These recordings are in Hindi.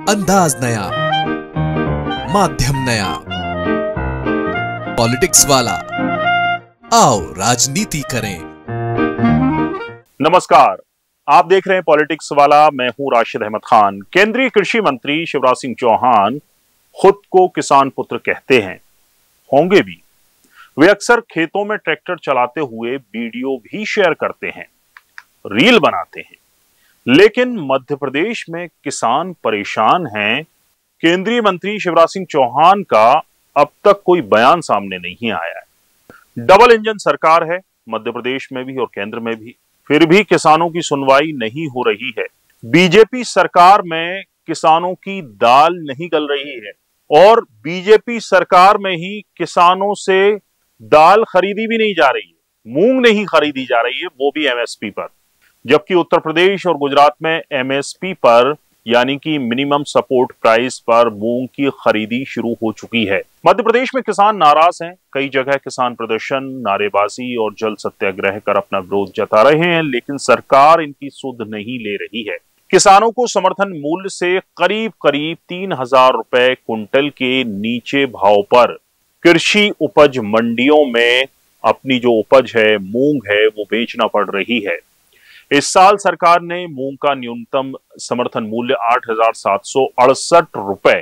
अंदाज नया, माध्यम नया, पॉलिटिक्स वाला, आओ राजनीति करें। नमस्कार, आप देख रहे हैं पॉलिटिक्स वाला। मैं हूं राशिद अहमद खान। केंद्रीय कृषि मंत्री शिवराज सिंह चौहान खुद को किसान पुत्र कहते हैं, होंगे भी। वे अक्सर खेतों में ट्रैक्टर चलाते हुए वीडियो भी शेयर करते हैं, रील बनाते हैं। लेकिन मध्य प्रदेश में किसान परेशान हैं। केंद्रीय मंत्री शिवराज सिंह चौहान का अब तक कोई बयान सामने नहीं आया है। डबल इंजन सरकार है मध्य प्रदेश में भी और केंद्र में भी, फिर भी किसानों की सुनवाई नहीं हो रही है। बीजेपी सरकार में किसानों की दाल नहीं गल रही है और बीजेपी सरकार में ही किसानों से दाल खरीदी भी नहीं जा रही है, मूंग नहीं खरीदी जा रही है, वो भी एमएसपी पर। जबकि उत्तर प्रदेश और गुजरात में एमएसपी पर यानी कि मिनिमम सपोर्ट प्राइस पर मूंग की खरीदी शुरू हो चुकी है। मध्य प्रदेश में किसान नाराज हैं। कई जगह किसान प्रदर्शन, नारेबाजी और जल सत्याग्रह कर अपना विरोध जता रहे हैं, लेकिन सरकार इनकी सुध नहीं ले रही है। किसानों को समर्थन मूल्य से करीब करीब 3,000 रुपए कुंटल के नीचे भाव पर कृषि उपज मंडियों में अपनी जो उपज है, मूंग है, वो बेचना पड़ रही है। इस साल सरकार ने मूंग का न्यूनतम समर्थन मूल्य 8,768 रुपए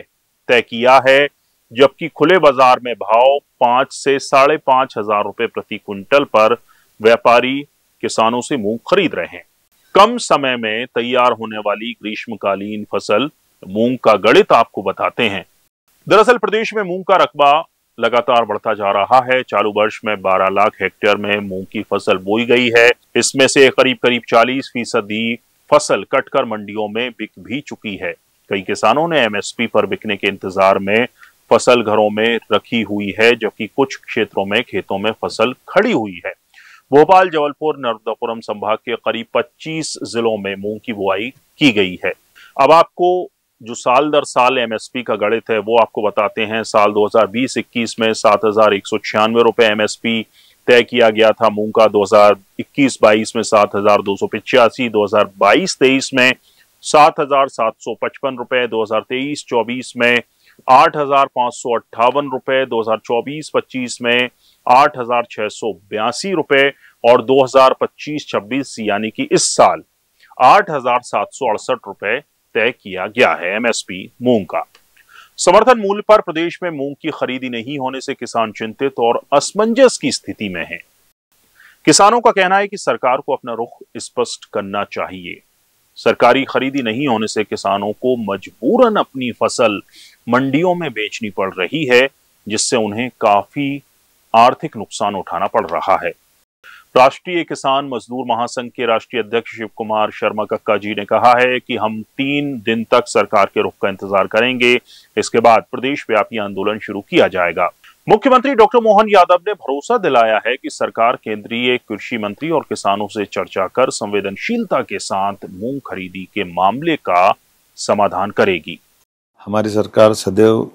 तय किया है, जबकि खुले बाजार में भाव 5 से 5,500 रुपए प्रति क्विंटल पर व्यापारी किसानों से मूंग खरीद रहे हैं। कम समय में तैयार होने वाली ग्रीष्मकालीन फसल मूंग का गणित आपको बताते हैं। दरअसल प्रदेश में मूंग का रकबा लगातार बढ़ता जा रहा है। चालू वर्ष में 12 लाख हेक्टेयर में मूंग की फसल बोई गई है। इसमें से करीब 40% फसल कटकर मंडियों में बिक भी चुकी है। कई किसानों ने एमएसपी पर बिकने के इंतजार में फसल घरों में रखी हुई है, जबकि कुछ क्षेत्रों में खेतों में फसल खड़ी हुई है। भोपाल, जबलपुर, नर्मदापुरम संभाग के करीब 25 जिलों में मूंग की बुआई की गई है। अब आपको जो साल दर साल एमएसपी का गणित है वो आपको बताते हैं। साल 2020-21 में 7,196 रुपए एमएसपी तय किया गया था मूंग का। 2021-22 में 7,285, 2022-23 में 7,755 रुपए, 2023-24 में 8,558 रुपए, 2024-25 में 8,682 रुपए और 2025-26 यानी कि इस साल 8,768 रुपए तय किया गया है एमएसपी मूंग का। समर्थन मूल्य पर प्रदेश में मूंग की खरीदी नहीं होने से किसान चिंतित और असमंजस की स्थिति में हैं। किसानों का कहना है कि सरकार को अपना रुख स्पष्ट करना चाहिए। सरकारी खरीदी नहीं होने से किसानों को मजबूरन अपनी फसल मंडियों में बेचनी पड़ रही है, जिससे उन्हें काफी आर्थिक नुकसान उठाना पड़ रहा है। राष्ट्रीय किसान मजदूर महासंघ के राष्ट्रीय अध्यक्ष शिव कुमार शर्मा कक्का जी ने कहा है कि हम 3 दिन तक सरकार के रुख का इंतजार करेंगे। इसके बाद प्रदेश व्यापी आंदोलन शुरू किया जाएगा। मुख्यमंत्री डॉक्टर मोहन यादव ने भरोसा दिलाया है कि सरकार केंद्रीय कृषि मंत्री और किसानों से चर्चा कर संवेदनशीलता के साथ मूंग खरीदी के मामले का समाधान करेगी। हमारी सरकार सदैव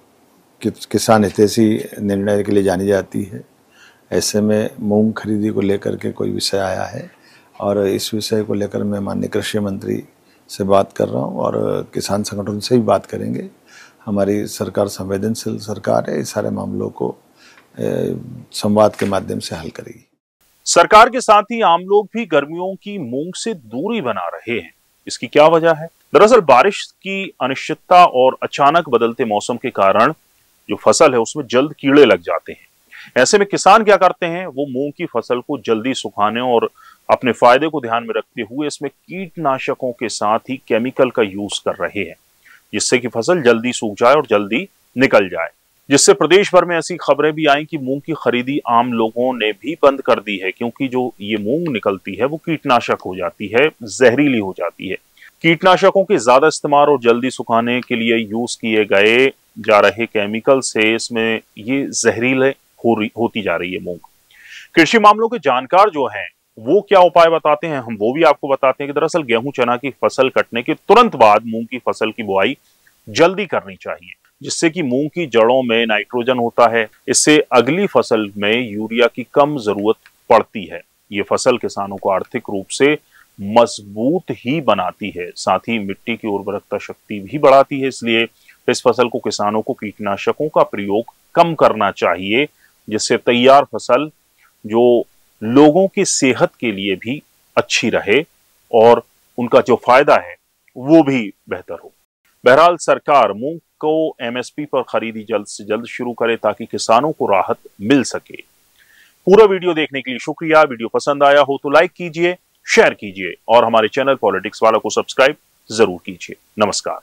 किसान हितैषी निर्णय के लिए जानी जाती है। ऐसे में मूंग खरीदी को लेकर के कोई विषय आया है और इस विषय को लेकर मैं माननीय कृषि मंत्री से बात कर रहा हूं और किसान संगठन से भी बात करेंगे। हमारी सरकार संवेदनशील सरकार है, इस सारे मामलों को संवाद के माध्यम से हल करेगी। सरकार के साथ ही आम लोग भी गर्मियों की मूंग से दूरी बना रहे हैं। इसकी क्या वजह है? दरअसल बारिश की अनिश्चितता और अचानक बदलते मौसम के कारण जो फसल है उसमें जल्द कीड़े लग जाते हैं। ऐसे में किसान क्या करते हैं, वो मूंग की फसल को जल्दी सुखाने और अपने फायदे को ध्यान में रखते हुए इसमें कीटनाशकों के साथ ही केमिकल का यूज कर रहे हैं, जिससे कि फसल जल्दी सूख जाए और जल्दी निकल जाए। जिससे प्रदेश भर में ऐसी खबरें भी आई कि मूंग की खरीदी आम लोगों ने भी बंद कर दी है, क्योंकि जो ये मूंग निकलती है वो कीटनाशक हो जाती है, जहरीली हो जाती है। कीटनाशकों के ज्यादा इस्तेमाल और जल्दी सुखाने के लिए यूज किए गए जा रहे केमिकल से इसमें ये जहरीले होती जा रही है मूंग। कृषि मामलों के जानकार जो हैं वो क्या उपाय बताते हैं, हम वो भी आपको बताते हैं कि दरअसल गेहूं चना की फसल कटने के तुरंत बाद मूंग की फसल की बुआई जल्दी करनी चाहिए, जिससे कि मूंग की जड़ों में नाइट्रोजन होता है। इससे अगली फसल में यूरिया की कम जरूरत पड़ती है। ये फसल किसानों को आर्थिक रूप से मजबूत ही बनाती है, साथ ही मिट्टी की उर्वरकता शक्ति भी बढ़ाती है। इसलिए इस फसल को किसानों को कीटनाशकों का प्रयोग कम करना चाहिए, जिससे तैयार फसल जो लोगों की सेहत के लिए भी अच्छी रहे और उनका जो फायदा है वो भी बेहतर हो। बहरहाल सरकार मूंग को एमएसपी पर खरीदी जल्द से जल्द शुरू करे ताकि किसानों को राहत मिल सके। पूरा वीडियो देखने के लिए शुक्रिया। वीडियो पसंद आया हो तो लाइक कीजिए, शेयर कीजिए और हमारे चैनल पॉलिटिक्स वाला को सब्सक्राइब जरूर कीजिए। नमस्कार।